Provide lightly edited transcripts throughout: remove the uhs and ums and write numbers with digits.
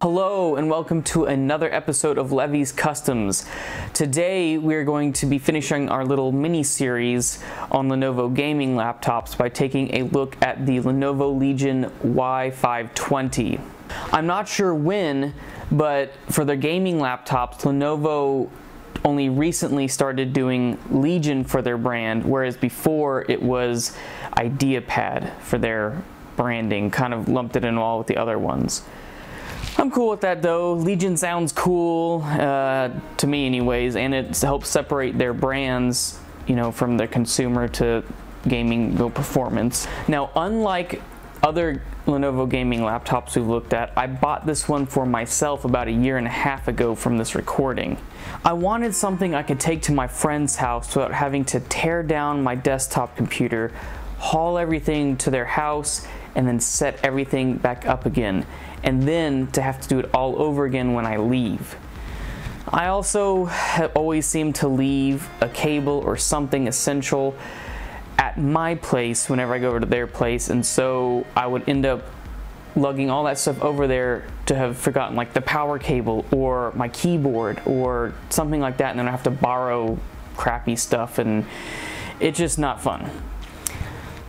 Hello and welcome to another episode of Levy's Customs. Today we're going to be finishing our little mini-series on Lenovo gaming laptops by taking a look at the Lenovo Legion Y520. I'm not sure when, but for their gaming laptops, Lenovo only recently started doing Legion for their brand, whereas before it was IdeaPad for their branding, kind of lumped it in all with the other ones. I'm cool with that though. Legion sounds cool, to me anyways, and it helps separate their brands, you know, from the consumer to gaming performance. Now, unlike other Lenovo gaming laptops we've looked at, I bought this one for myself about a year and a half ago from this recording. I wanted something I could take to my friend's house without having to tear down my desktop computer, haul everything to their house, and then set everything back up again, and then to have to do it all over again when I leave. I also have always seemed to leave a cable or something essential at my place whenever I go over to their place, and so I would end up lugging all that stuff over there to have forgotten like the power cable or my keyboard or something like that, and then I have to borrow crappy stuff, and it's just not fun.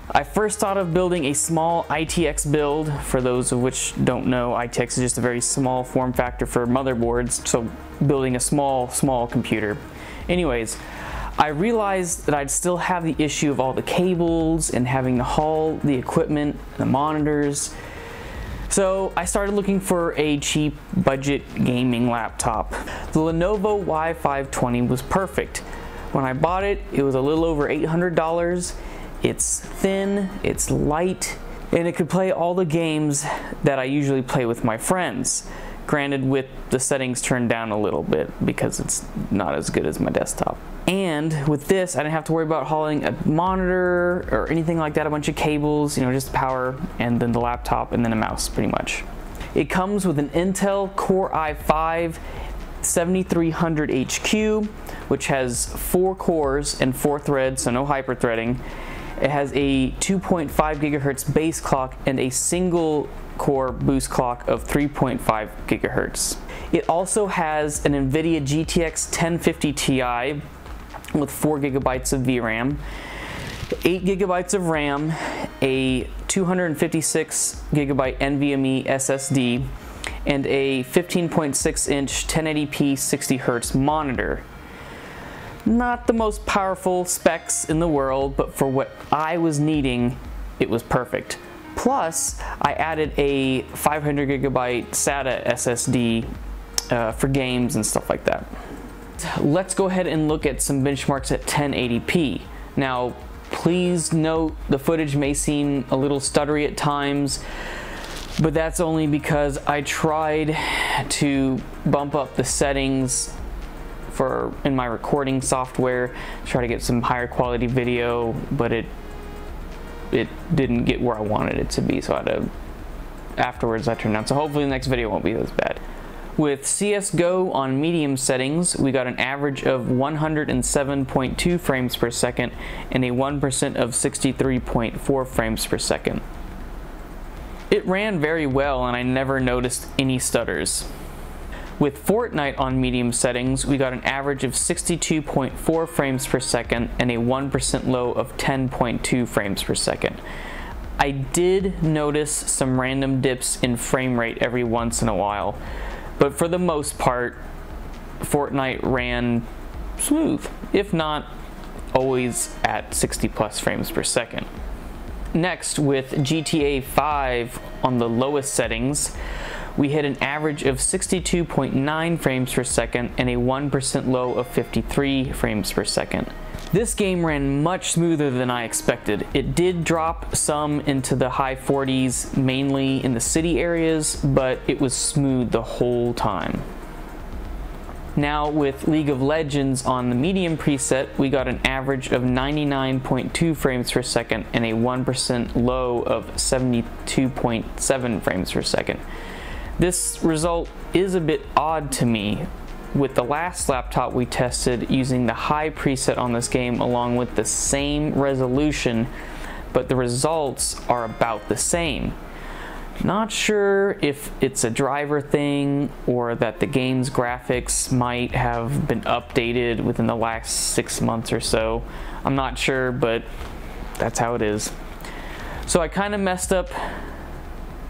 I first thought of building a small ITX build. For those of which don't know, ITX is just a very small form factor for motherboards, so building a small computer. Anyways, I realized that I'd still have the issue of all the cables and having to haul the equipment, the monitors. So I started looking for a cheap budget gaming laptop. The Lenovo Y520 was perfect. When I bought it, it was a little over $800. It's thin, it's light, and it could play all the games that I usually play with my friends. Granted, with the settings turned down a little bit because it's not as good as my desktop. And with this, I didn't have to worry about hauling a monitor or anything like that, a bunch of cables, you know, just power and then the laptop and then a mouse pretty much. It comes with an Intel Core i5 7300HQ, which has 4 cores and 4 threads, so no hyper-threading. It has a 2.5 gigahertz base clock and a single core boost clock of 3.5 gigahertz. It also has an NVIDIA GTX 1050 Ti with 4 gigabytes of VRAM, 8 gigabytes of RAM, a 256 gigabyte NVMe SSD, and a 15.6 inch 1080p 60 hertz monitor. Not the most powerful specs in the world, but for what I was needing, it was perfect. Plus, I added a 500 gigabyte SATA SSD for games and stuff like that. Let's go ahead and look at some benchmarks at 1080p. Now, please note the footage may seem a little stuttery at times, but that's only because I tried to bump up the settings in my recording software to try to get some higher quality video, but it didn't get where I wanted it to be, so I had to, afterwards I turned down. So hopefully the next video won't be as bad. With CSGO on medium settings, we got an average of 107.2 frames per second and a 1% of 63.4 frames per second. It ran very well and I never noticed any stutters. With Fortnite on medium settings, we got an average of 62.4 frames per second and a 1% low of 10.2 frames per second. I did notice some random dips in frame rate every once in a while, but for the most part, Fortnite ran smooth, if not always at 60 plus frames per second. Next, with GTA 5 on the lowest settings, we hit an average of 62.9 frames per second and a 1% low of 53 frames per second. This game ran much smoother than I expected. It did drop some into the high 40s, mainly in the city areas, but it was smooth the whole time. Now with League of Legends on the medium preset, we got an average of 99.2 frames per second and a 1% low of 72.7 frames per second. This result is a bit odd to me. With the last laptop we tested using the high preset on this game along with the same resolution, but the results are about the same. Not sure if it's a driver thing or that the game's graphics might have been updated within the last 6 months or so. I'm not sure, but that's how it is. So I kind of messed up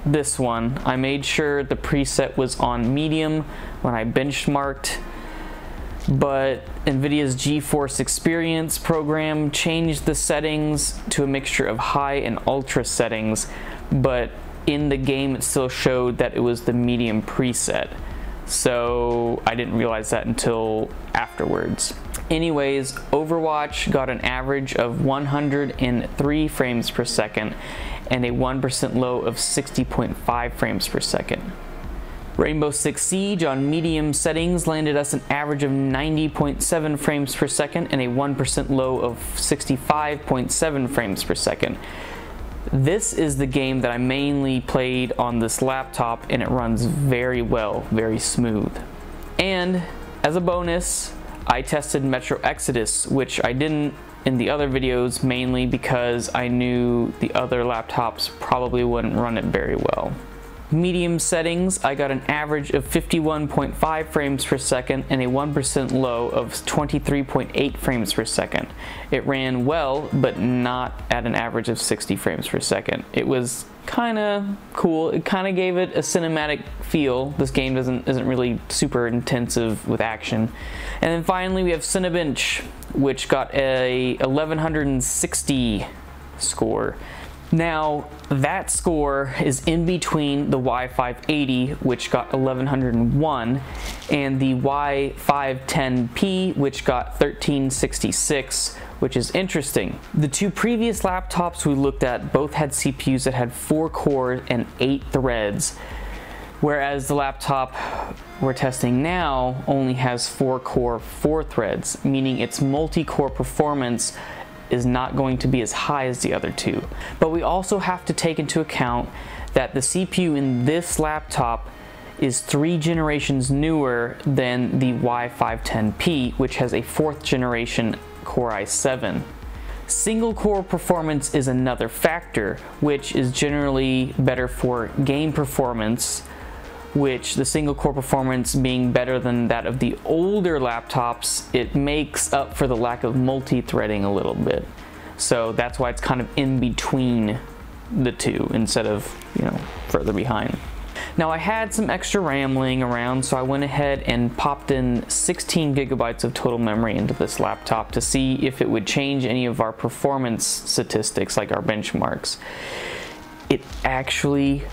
this one. I made sure the preset was on medium when I benchmarked, but NVIDIA's GeForce Experience program changed the settings to a mixture of high and ultra settings, but in the game it still showed that it was the medium preset. So I didn't realize that until afterwards. Anyways, Overwatch got an average of 103 frames per second and a 1% low of 60.5 frames per second. Rainbow Six Siege on medium settings landed us an average of 90.7 frames per second and a 1% low of 65.7 frames per second. This is the game that I mainly played on this laptop, and it runs very well, very smooth. And as a bonus, I tested Metro Exodus, which I didn't in the other videos, mainly because I knew the other laptops probably wouldn't run it very well. Medium settings, I got an average of 51.5 frames per second and a 1% low of 23.8 frames per second. It ran well, but not at an average of 60 frames per second. It was kind of cool. It kind of gave it a cinematic feel. This game isn't really super intensive with action. And then finally we have Cinebench, which got a 1160 score. Now, that score is in between the Y580, which got 1101, and the Y510P, which got 1366, which is interesting. The two previous laptops we looked at both had CPUs that had 4 cores and 8 threads, whereas the laptop we're testing now only has 4 core, 4 threads, meaning its multi-core performance is not going to be as high as the other two. But we also have to take into account that the CPU in this laptop is 3 generations newer than the Y510P, which has a 4th generation Core i7. Single core performance is another factor, which is generally better for game performance, which the single core performance being better than that of the older laptops, it makes up for the lack of multi-threading a little bit. So that's why it's kind of in between the two instead of, further behind. Now I had some extra RAM laying around, so I went ahead and popped in 16 gigabytes of total memory into this laptop to see if it would change any of our performance statistics, like our benchmarks. It actually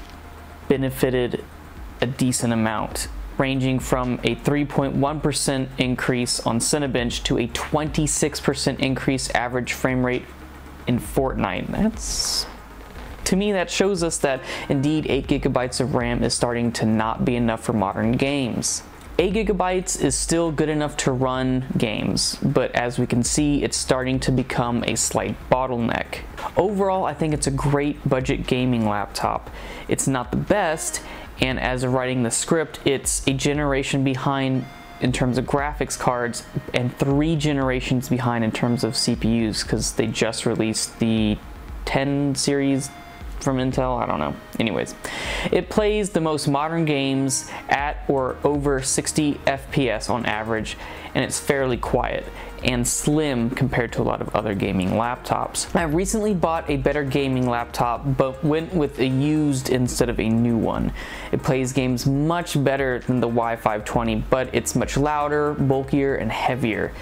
benefited a decent amount, ranging from a 3.1% increase on Cinebench to a 26% increase average frame rate in Fortnite. To me, that shows us that indeed 8 gigabytes of RAM is starting to not be enough for modern games. 8 gigabytes is still good enough to run games, but as we can see, it's starting to become a slight bottleneck. Overall, I think it's a great budget gaming laptop. It's not the best, and as of writing the script, it's a generation behind in terms of graphics cards and 3 generations behind in terms of CPUs, because they just released the 10 series from Intel, I don't know. Anyways, it plays the most modern games at or over 60 FPS on average, and it's fairly quiet and slim compared to a lot of other gaming laptops. I recently bought a better gaming laptop, but went with a used instead of a new one. It plays games much better than the Y520, but it's much louder, bulkier, and heavier.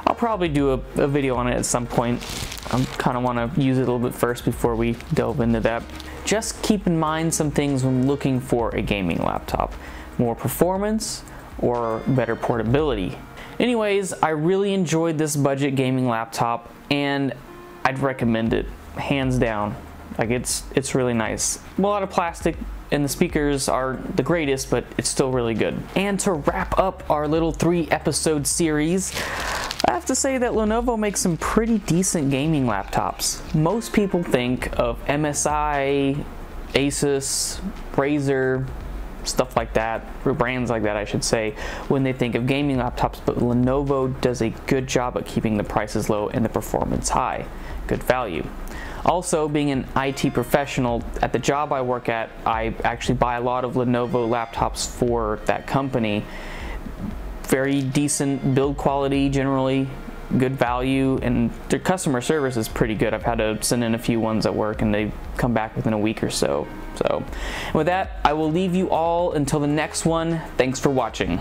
I'll probably do a video on it at some point. I kind of want to use it a little bit first before we delve into that. Just keep in mind some things when looking for a gaming laptop. More performance or better portability. Anyways, I really enjoyed this budget gaming laptop and I'd recommend it, hands down. Like it's really nice. A lot of plastic and the speakers are the greatest, but it's still really good. And to wrap up our little 3-episode series, I have to say that Lenovo makes some pretty decent gaming laptops. Most people think of MSI, Asus, Razer, stuff like that, or brands like that I should say, when they think of gaming laptops, but Lenovo does a good job at keeping the prices low and the performance high. Good value. Also, being an IT professional, at the job I work at, I actually buy a lot of Lenovo laptops for that company. Very decent build quality, generally good value, and their customer service is pretty good. I've had to send in a few ones at work and they come back within a week or so. With that, I will leave you all until the next one. Thanks for watching.